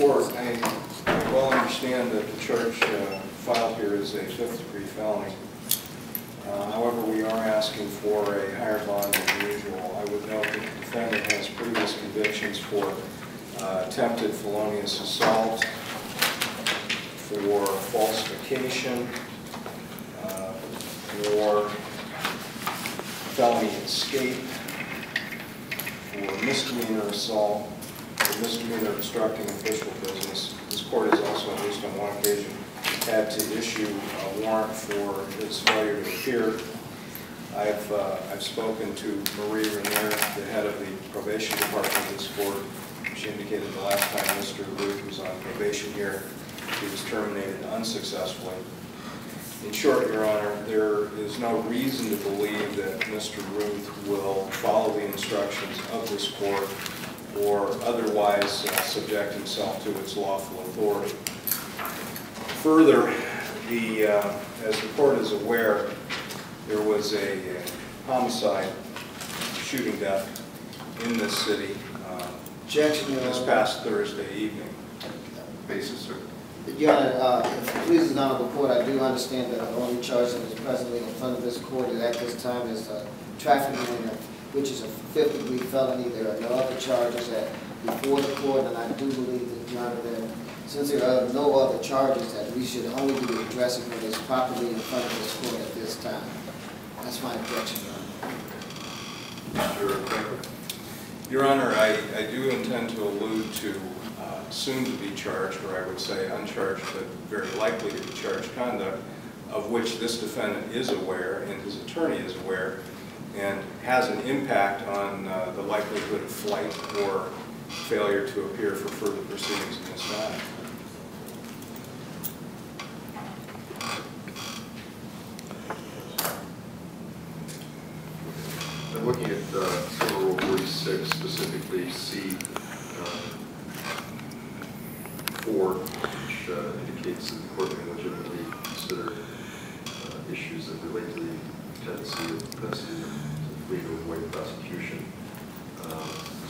Court, I well understand that the charge filed here is a 5th-degree felony. However, we are asking for a higher bond than usual. I would note that the defendant has previous convictions for attempted felonious assault, for falsification, for felony escape, for misdemeanor assault, for misdemeanor obstructing official business. This court has also, at least on one occasion, had to issue a warrant for his failure to appear. I've spoken to Marie Renier, the head of the probation department of this court. She indicated the last time Mr. Ruth was on probation here, he was terminated unsuccessfully. In short, Your Honor, there is no reason to believe that Mr. Ruth will follow the instructions of this court or otherwise subject himself to its lawful authority. Further, as the court is aware, there was a homicide shooting death in this city Objection, this past Thursday evening. Basis, sir. Your Honor, if it pleases the Honorable Court, I do understand that the only charge that is presently in front of this court at this time is trafficking, which is a 5th-degree felony. There are no other charges before the court, and I do believe that, Your Honor, that since there are no other charges, that we should only be addressing what is properly in front of this court at this time. That's my objection, Your Honor. Mr. Cramer. Your Honor, I do intend to allude to soon to be charged, or I would say uncharged, but very likely to be charged conduct, of which this defendant is aware and his attorney is aware, and has an impact on the likelihood of flight or failure to appear for further proceedings in this matter. I'm looking at Civil Rule 46, specifically C4, which indicates that the court may legitimately consider issues that relate to the tendency of the propensity to flee to avoid prosecution.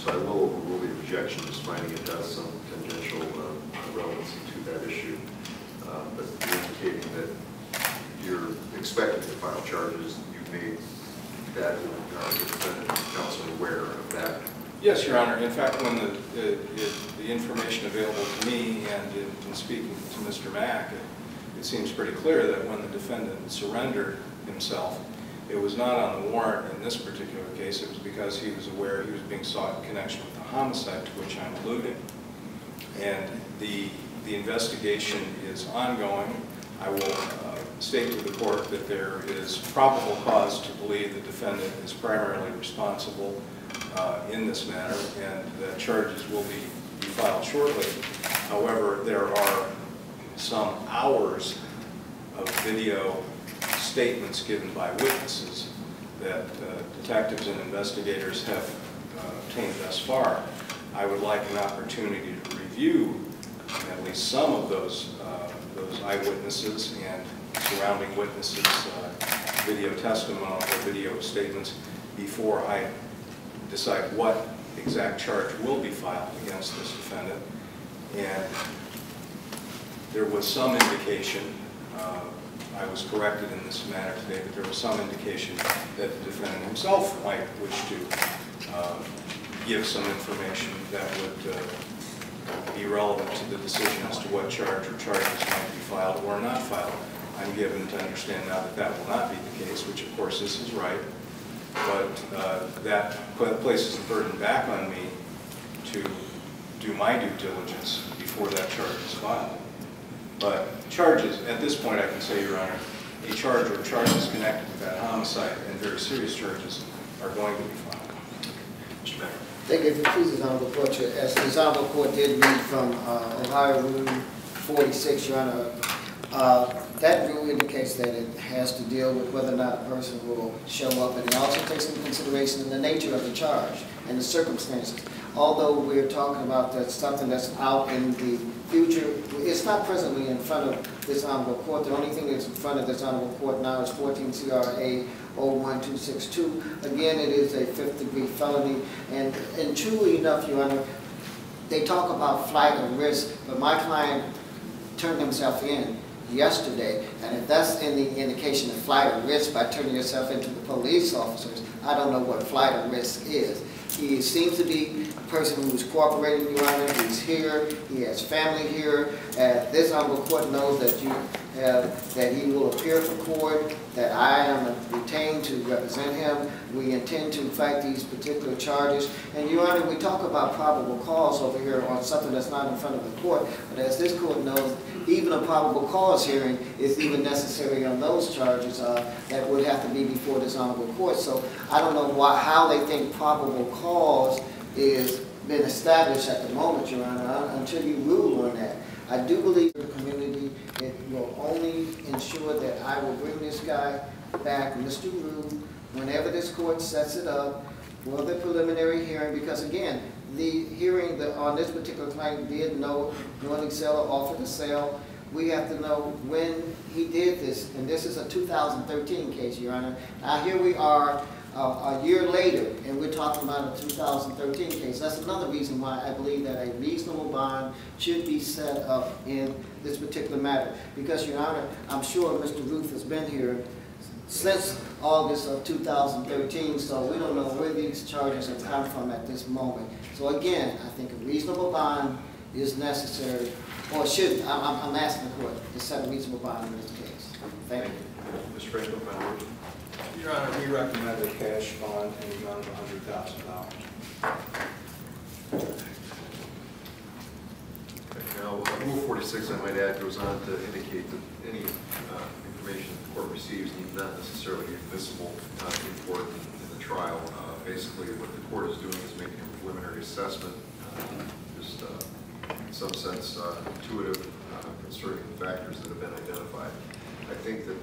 So I will overrule the objection, just finding it has some tangential relevancy to that issue. But you're indicating that you're expecting to file charges. You've made that the defendant counsel aware of that. Yes, Your Honor. In fact, when the information available to me and in speaking to Mr. Mack, it seems pretty clear that when the defendant surrendered himself, it was not on the warrant in this particular case. It was because he was aware he was being sought in connection with the homicide to which I'm alluding. And the investigation is ongoing. I will state to the court that there is probable cause to believe the defendant is primarily responsible in this matter, and that charges will be filed shortly. However, there are some hours of video statements given by witnesses that detectives and investigators have obtained thus far. I would like an opportunity to review at least some of those eyewitnesses and surrounding witnesses' video testimony or video statements before I decide what exact charge will be filed against this defendant. And there was some indication, I was corrected in this matter today, but there was some indication that the defendant himself might wish to give some information that would be relevant to the decision as to what charge or charges might be filed or not filed. I'm given to understand now that that will not be the case, which of course this is right, but that places the burden back on me to do my due diligence before that charge is filed. But charges, at this point I can say, Your Honor, a charge or charges connected with that homicide and very serious charges are going to be filed. Mr. Mayor. Thank you. If it pleases the Honorable Court, as the Honorable Court did read from Ohio Rule 46, Your Honor, that rule indicates that it has to deal with whether or not a person will show up, and it also takes into consideration the nature of the charge and the circumstances. Although we're talking about that something that's out in the future, it's not presently in front of this Honorable Court. The only thing that's in front of this Honorable Court now is 14 CRA 01262. Again, it is a 5th-degree felony, and truly enough, Your Honor, they talk about flight of risk, but my client turned himself in yesterday, and if that's any indication of flight of risk by turning yourself into the police officers, I don't know what flight of risk is. He seems to be a person who's cooperating, Your Honor. He's here. He has family here. This honorable court knows that that he will appear for court, that I am retained to represent him. We intend to fight these particular charges. And, Your Honor, we talk about probable cause over here on something that's not in front of the court, but as this court knows, even a probable cause hearing is even necessary on those charges that would have to be before this honorable court. So I don't know how they think probable cause is been established at the moment, Your Honor, until you rule on that. I do believe the community, it will only ensure that I will bring this guy back, Mr. Ruth, whenever this court sets it up for the preliminary hearing, because again, the hearing on this particular claim did no knowingly sell or offer to sell. We have to know when he did this, and this is a 2013 case, Your Honor. Now here we are a year later, and we're talking about a 2013 case. That's another reason why I believe that a reasonable bond should be set up in this particular matter. Because, Your Honor, I'm sure Mr. Ruth has been here since August of 2013, so we don't know where these charges have come from at this moment. So again, I think a reasonable bond is necessary, or should, I'm asking the court to set a reasonable bond in this case. Thank you. Mr. Franklin, final word. Your Honor, we recommend a cash bond in the amount of $100,000. Now, Rule 46, I might add, goes on to indicate that any information the court receives need not necessarily be admissible in court in the trial. Basically, what the court is doing is making a preliminary assessment, just in some sense intuitive concerning the factors that have been identified. I think that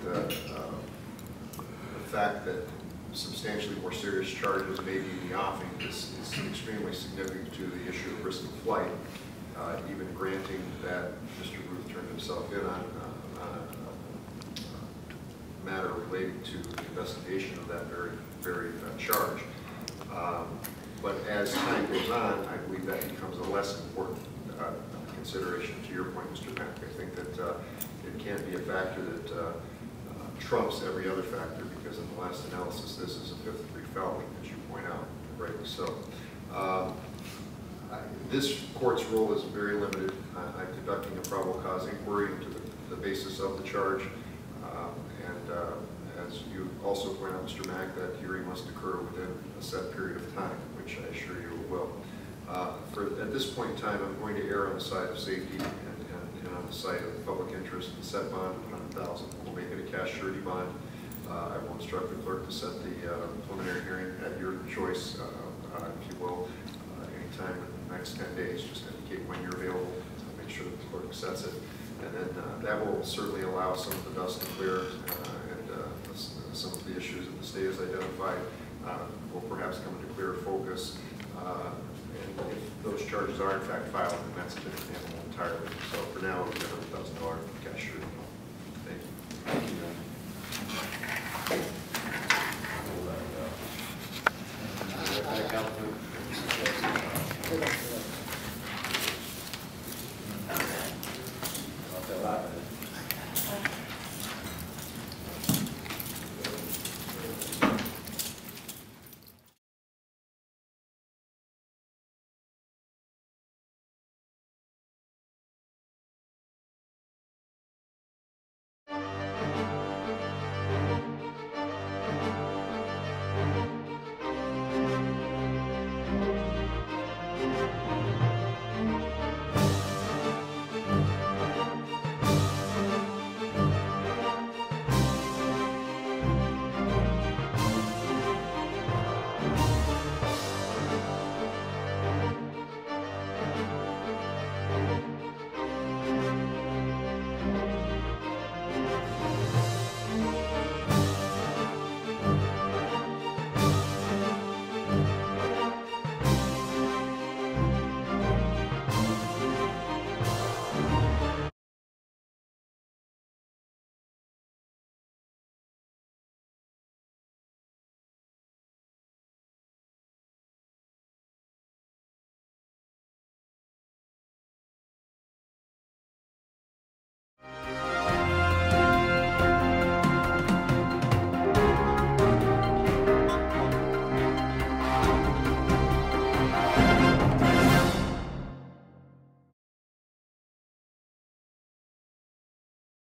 the fact that substantially more serious charges may be in the offing is extremely significant to the issue of risk of flight, even granting that Mr. Ruth turned himself in on a matter relating to the investigation of that very charge. But as time goes on, I believe that becomes a less important consideration. To your point, Mr. Mack, I think that it can't be a factor that trumps every other factor, because in the last analysis, this is a fifth-degree felony, as you point out, rightly so. This court's role is very limited. I'm conducting a probable cause inquiry into the basis of the charge, and as you also point out, Mr. Mack, that hearing must occur within a set period of time, which I assure you it will. At this point in time, I'm going to err on the side of safety and on the side of public interest and set bond of $100,000. We'll make it a cash surety bond. I will instruct the clerk to set the preliminary hearing at your choice, if you will, anytime in the next 10 days. Just indicate when you're available to make sure that the clerk sets it. And then that will certainly allow some of the dust to clear, and some of the issues that the state has identified will perhaps come into clearer focus. And if those charges are in fact filed, then that's a different animal entirely. So for now, we'll get $100,000 cash surety. Thank you. Thank you.